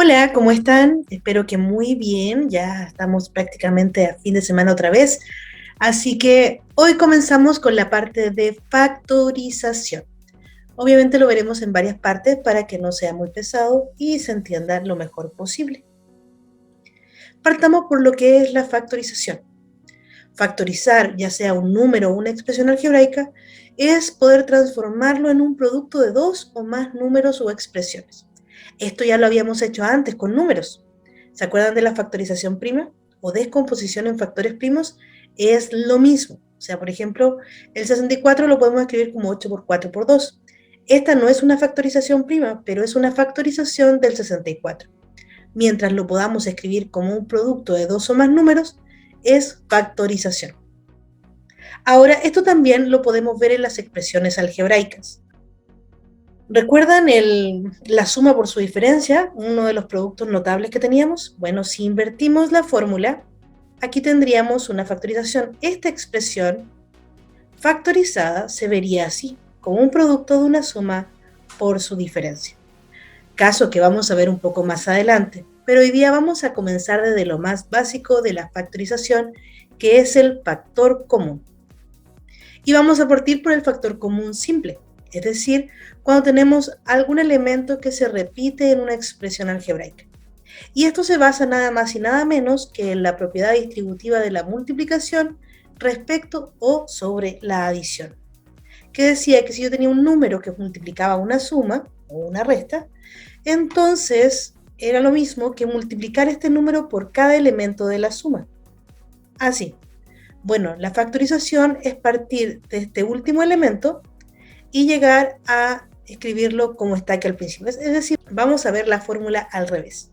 Hola, ¿cómo están? Espero que muy bien. Ya estamos prácticamente a fin de semana otra vez. Así que hoy comenzamos con la parte de factorización. Obviamente lo veremos en varias partes para que no sea muy pesado y se entienda lo mejor posible. Partamos por lo que es la factorización. Factorizar, ya sea un número o una expresión algebraica, es poder transformarlo en un producto de dos o más números o expresiones. Esto ya lo habíamos hecho antes con números. ¿Se acuerdan de la factorización prima o descomposición en factores primos? Es lo mismo. O sea, por ejemplo, el 64 lo podemos escribir como 8 por 4 por 2. Esta no es una factorización prima, pero es una factorización del 64. Mientras lo podamos escribir como un producto de dos o más números, es factorización. Ahora, esto también lo podemos ver en las expresiones algebraicas. ¿Recuerdan la suma por su diferencia? Uno de los productos notables que teníamos. Bueno, si invertimos la fórmula, aquí tendríamos una factorización. Esta expresión factorizada se vería así, como un producto de una suma por su diferencia. Caso que vamos a ver un poco más adelante, pero hoy día vamos a comenzar desde lo más básico de la factorización, que es el factor común. Y vamos a partir por el factor común simple, es decir, cuando tenemos algún elemento que se repite en una expresión algebraica. Y esto se basa nada más y nada menos que en la propiedad distributiva de la multiplicación respecto o sobre la adición, que decía que si yo tenía un número que multiplicaba una suma o una resta, entonces era lo mismo que multiplicar este número por cada elemento de la suma. Así. Bueno, la factorización es partir de este último elemento y llegar a escribirlo como está aquí al principio. Es decir, vamos a ver la fórmula al revés.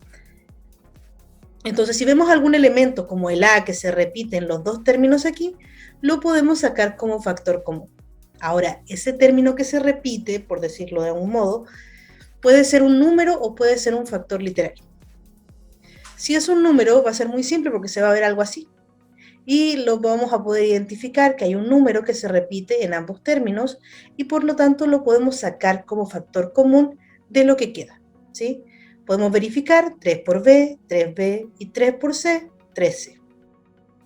Entonces, si vemos algún elemento como el A que se repite en los dos términos aquí, lo podemos sacar como factor común. Ahora, ese término que se repite, por decirlo de algún modo, puede ser un número o puede ser un factor literario. Si es un número, va a ser muy simple porque se va a ver algo así. Y lo vamos a poder identificar que hay un número que se repite en ambos términos y por lo tanto lo podemos sacar como factor común de lo que queda, ¿sí? Podemos verificar 3 por b, 3b y 3 por c, 3c.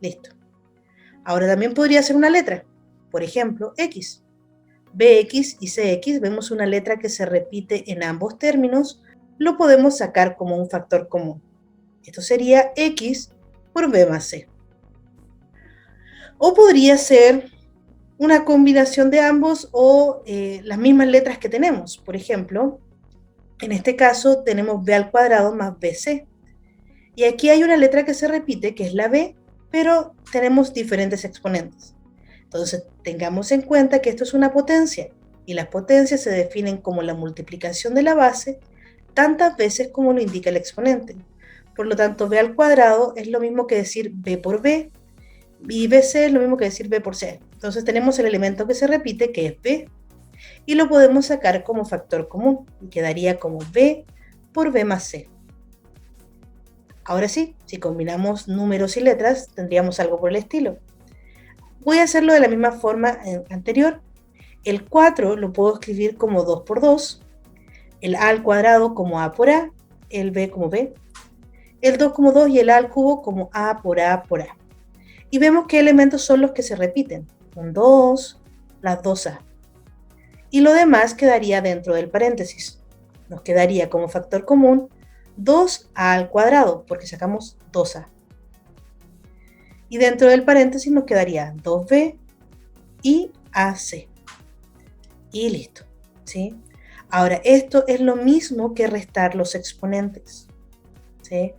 Listo. Ahora también podría ser una letra, por ejemplo, x. bx y cx, vemos una letra que se repite en ambos términos, lo podemos sacar como un factor común. Esto sería x por b más c. O podría ser una combinación de ambos o las mismas letras que tenemos. Por ejemplo, en este caso tenemos b al cuadrado más bc. Y aquí hay una letra que se repite, que es la b, pero tenemos diferentes exponentes. Entonces, tengamos en cuenta que esto es una potencia, y las potencias se definen como la multiplicación de la base tantas veces como lo indica el exponente. Por lo tanto, b al cuadrado es lo mismo que decir b por b, y bc es lo mismo que decir b por c. Entonces tenemos el elemento que se repite, que es b, y lo podemos sacar como factor común, y quedaría como b por b más c. Ahora sí, si combinamos números y letras, tendríamos algo por el estilo. Voy a hacerlo de la misma forma anterior. El 4 lo puedo escribir como 2 por 2, el a al cuadrado como a por a, el b como b, el 2 como 2 y el a al cubo como a por a por a. Y vemos qué elementos son los que se repiten. Un 2, las 2a. Y lo demás quedaría dentro del paréntesis. Nos quedaría como factor común 2a al cuadrado, porque sacamos 2a. Y dentro del paréntesis nos quedaría 2b y ac. Y listo, ¿sí? Ahora, esto es lo mismo que restar los exponentes, ¿sí?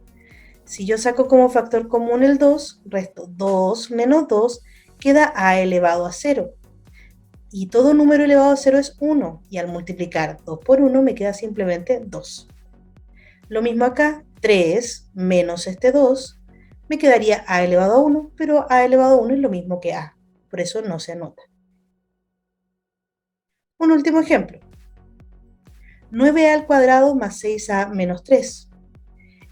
Si yo saco como factor común el 2, resto 2 menos 2, queda a elevado a 0. Y todo número elevado a 0 es 1, y al multiplicar 2 por 1 me queda simplemente 2. Lo mismo acá, 3 menos este 2, me quedaría a elevado a 1, pero a elevado a 1 es lo mismo que a, por eso no se anota. Un último ejemplo, 9a al cuadrado más 6a menos 3.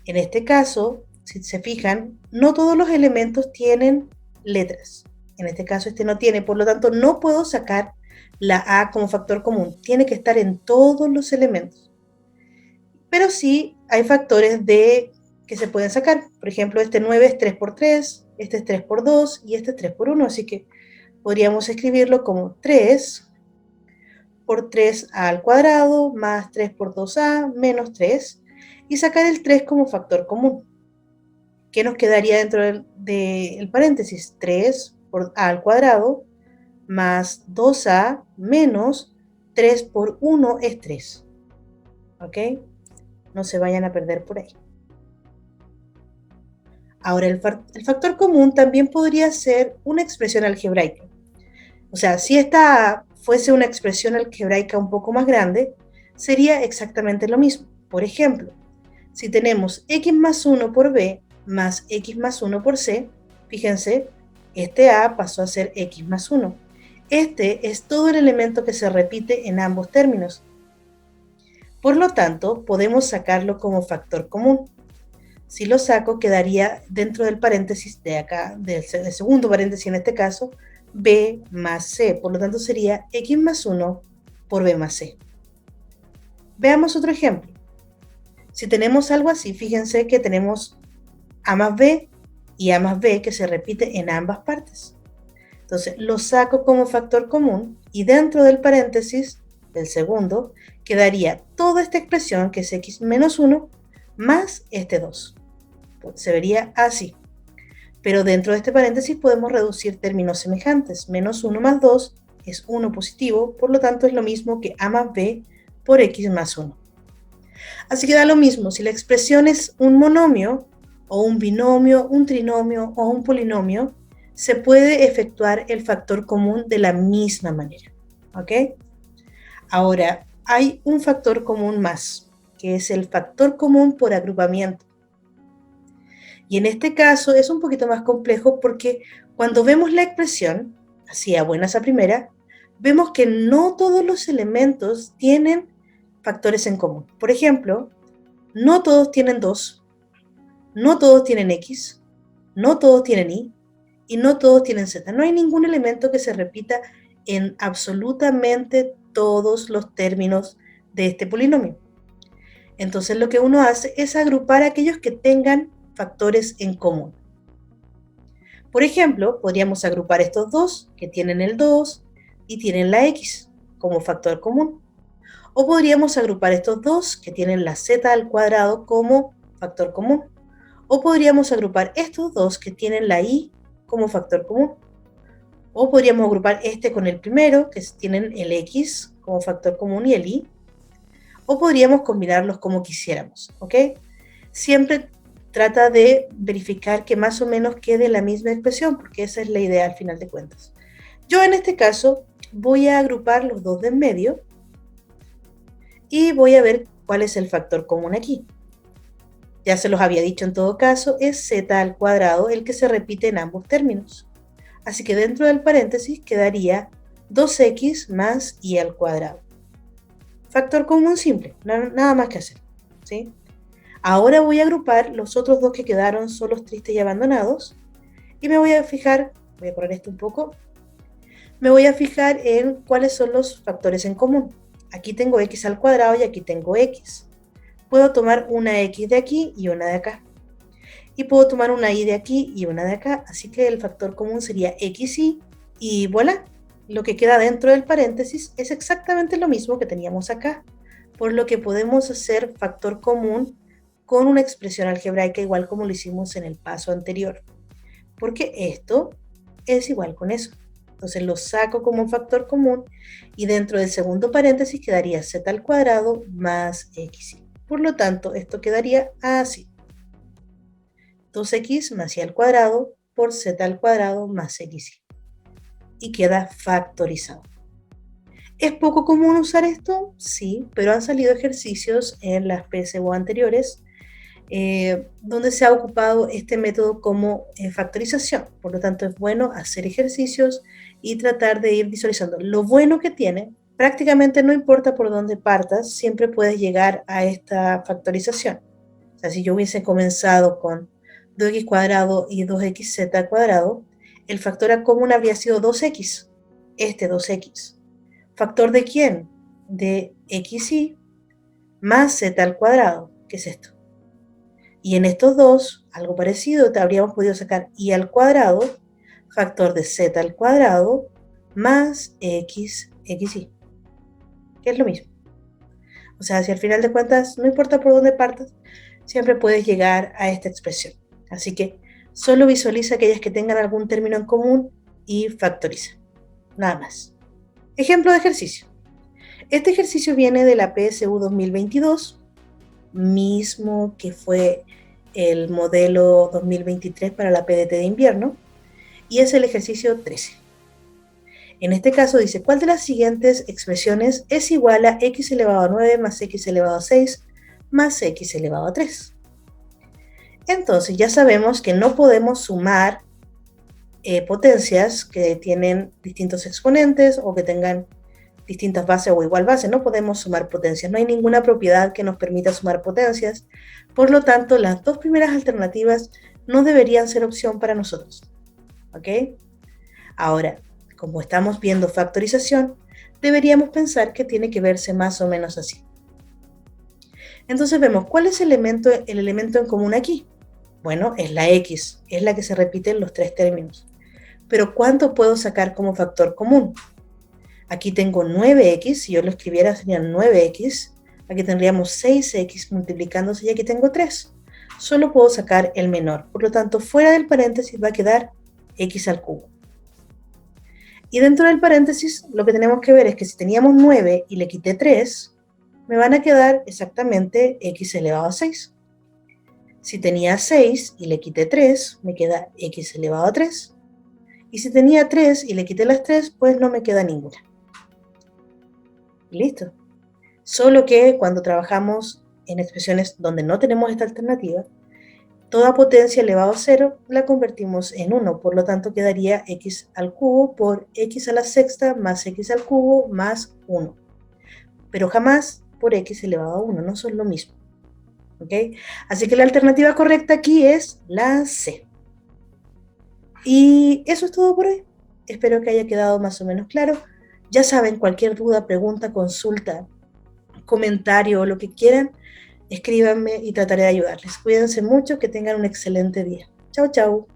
En este caso, si se fijan, no todos los elementos tienen letras. En este caso este no tiene, por lo tanto no puedo sacar la a como factor común. Tiene que estar en todos los elementos. Pero sí hay factores que se pueden sacar. Por ejemplo, este 9 es 3 por 3, este es 3 por 2 y este es 3 por 1. Así que podríamos escribirlo como 3 por 3a al cuadrado más 3 por 2a menos 3 y sacar el 3 como factor común. ¿Qué nos quedaría dentro del paréntesis? 3 por a al cuadrado más 2a menos 3 por 1 es 3. ¿Ok? No se vayan a perder por ahí. Ahora, el factor común también podría ser una expresión algebraica. O sea, si esta fuese una expresión algebraica un poco más grande, sería exactamente lo mismo. Por ejemplo, si tenemos x más 1 por b más x más 1 por c, fíjense, este a pasó a ser x más 1. Este es todo el elemento que se repite en ambos términos. Por lo tanto, podemos sacarlo como factor común. Si lo saco, quedaría dentro del paréntesis de acá, del segundo paréntesis en este caso, b más c. Por lo tanto, sería x más 1 por b más c. Veamos otro ejemplo. Si tenemos algo así, fíjense que tenemos a más b y a más b que se repite en ambas partes. Entonces, lo saco como factor común y dentro del paréntesis del segundo quedaría toda esta expresión que es x menos 1 más este 2. Se vería así. Pero dentro de este paréntesis podemos reducir términos semejantes. Menos 1 más 2 es 1 positivo, por lo tanto es lo mismo que a más b por x más 1. Así que da lo mismo, si la expresión es un monomio, o un binomio, un trinomio o un polinomio, se puede efectuar el factor común de la misma manera. ¿Ok? Ahora, hay un factor común más, que es el factor común por agrupamiento. Y en este caso es un poquito más complejo porque cuando vemos la expresión, así a buenas a primera, vemos que no todos los elementos tienen factores en común. Por ejemplo, no todos tienen 2, no todos tienen x, no todos tienen y no todos tienen z. No hay ningún elemento que se repita en absolutamente todos los términos de este polinomio. Entonces lo que uno hace es agrupar aquellos que tengan factores en común. Por ejemplo, podríamos agrupar estos dos que tienen el 2 y tienen la x como factor común. O podríamos agrupar estos dos que tienen la z al cuadrado como factor común. O podríamos agrupar estos dos que tienen la y como factor común. O podríamos agrupar este con el primero, que tienen el x como factor común y el y. O podríamos combinarlos como quisiéramos, ¿ok? Siempre trata de verificar que más o menos quede la misma expresión, porque esa es la idea al final de cuentas. Yo en este caso voy a agrupar los dos de en medio y voy a ver cuál es el factor común aquí. Ya se los había dicho en todo caso, es z al cuadrado el que se repite en ambos términos. Así que dentro del paréntesis quedaría 2x más y al cuadrado. Factor común simple, nada más que hacer, ¿sí? Ahora voy a agrupar los otros dos que quedaron solos, tristes y abandonados. Y me voy a fijar, voy a correr esto un poco, me voy a fijar en cuáles son los factores en común. Aquí tengo x al cuadrado y aquí tengo x. Puedo tomar una x de aquí y una de acá. Y puedo tomar una y de aquí y una de acá. Así que el factor común sería xy y voilà. Lo que queda dentro del paréntesis es exactamente lo mismo que teníamos acá. Por lo que podemos hacer factor común con una expresión algebraica igual como lo hicimos en el paso anterior. Porque esto es igual con eso. Entonces lo saco como un factor común y dentro del segundo paréntesis quedaría z al cuadrado más x. Por lo tanto, esto quedaría así. 2x más y al cuadrado por z al cuadrado más x. Y queda factorizado. ¿Es poco común usar esto? Sí, pero han salido ejercicios en las PSU anteriores donde se ha ocupado este método como factorización. Por lo tanto, es bueno hacer ejercicios y tratar de ir visualizando. Lo bueno que tiene, prácticamente no importa por dónde partas, siempre puedes llegar a esta factorización. O sea, si yo hubiese comenzado con 2x cuadrado y 2xz cuadrado, el factor común habría sido 2x, este 2x. ¿Factor de quién? De xy más z al cuadrado, ¿qué es esto? Y en estos dos, algo parecido, te habríamos podido sacar y al cuadrado, factor de z al cuadrado, más x, xy, que es lo mismo. O sea, si al final de cuentas, no importa por dónde partas, siempre puedes llegar a esta expresión. Así que solo visualiza aquellas que tengan algún término en común y factoriza. Nada más. Ejemplo de ejercicio. Este ejercicio viene de la PSU 2022, mismo que fue el modelo 2023 para la PDT de invierno, y es el ejercicio 13. En este caso dice, ¿cuál de las siguientes expresiones es igual a x elevado a 9 más x elevado a 6 más x elevado a 3? Entonces ya sabemos que no podemos sumar potencias que tienen distintos exponentes o que tengan distintas bases o igual base. No podemos sumar potencias. No hay ninguna propiedad que nos permita sumar potencias. Por lo tanto, las dos primeras alternativas no deberían ser opción para nosotros. ¿Ok? Ahora, como estamos viendo factorización, deberíamos pensar que tiene que verse más o menos así. Entonces vemos, ¿cuál es el elemento en común aquí? Bueno, es la x, es la que se repite en los tres términos. Pero ¿cuánto puedo sacar como factor común? Aquí tengo 9x, si yo lo escribiera serían 9x. Aquí tendríamos 6x multiplicándose y aquí tengo 3. Solo puedo sacar el menor, por lo tanto fuera del paréntesis va a quedar x al cubo. Y dentro del paréntesis lo que tenemos que ver es que si teníamos 9 y le quité 3, me van a quedar exactamente x elevado a 6. Si tenía 6 y le quité 3, me queda x elevado a 3. Y si tenía 3 y le quité las 3, pues no me queda ninguna. Listo. Solo que cuando trabajamos en expresiones donde no tenemos esta alternativa, toda potencia elevado a 0 la convertimos en 1, por lo tanto quedaría x al cubo por x a la sexta más x al cubo más 1. Pero jamás por x elevado a 1, no son lo mismo. ¿Ok? Así que la alternativa correcta aquí es la C. Y eso es todo por hoy. Espero que haya quedado más o menos claro. Ya saben, cualquier duda, pregunta, consulta, comentario o lo que quieran, escríbanme y trataré de ayudarles. Cuídense mucho, que tengan un excelente día. Chau, chau.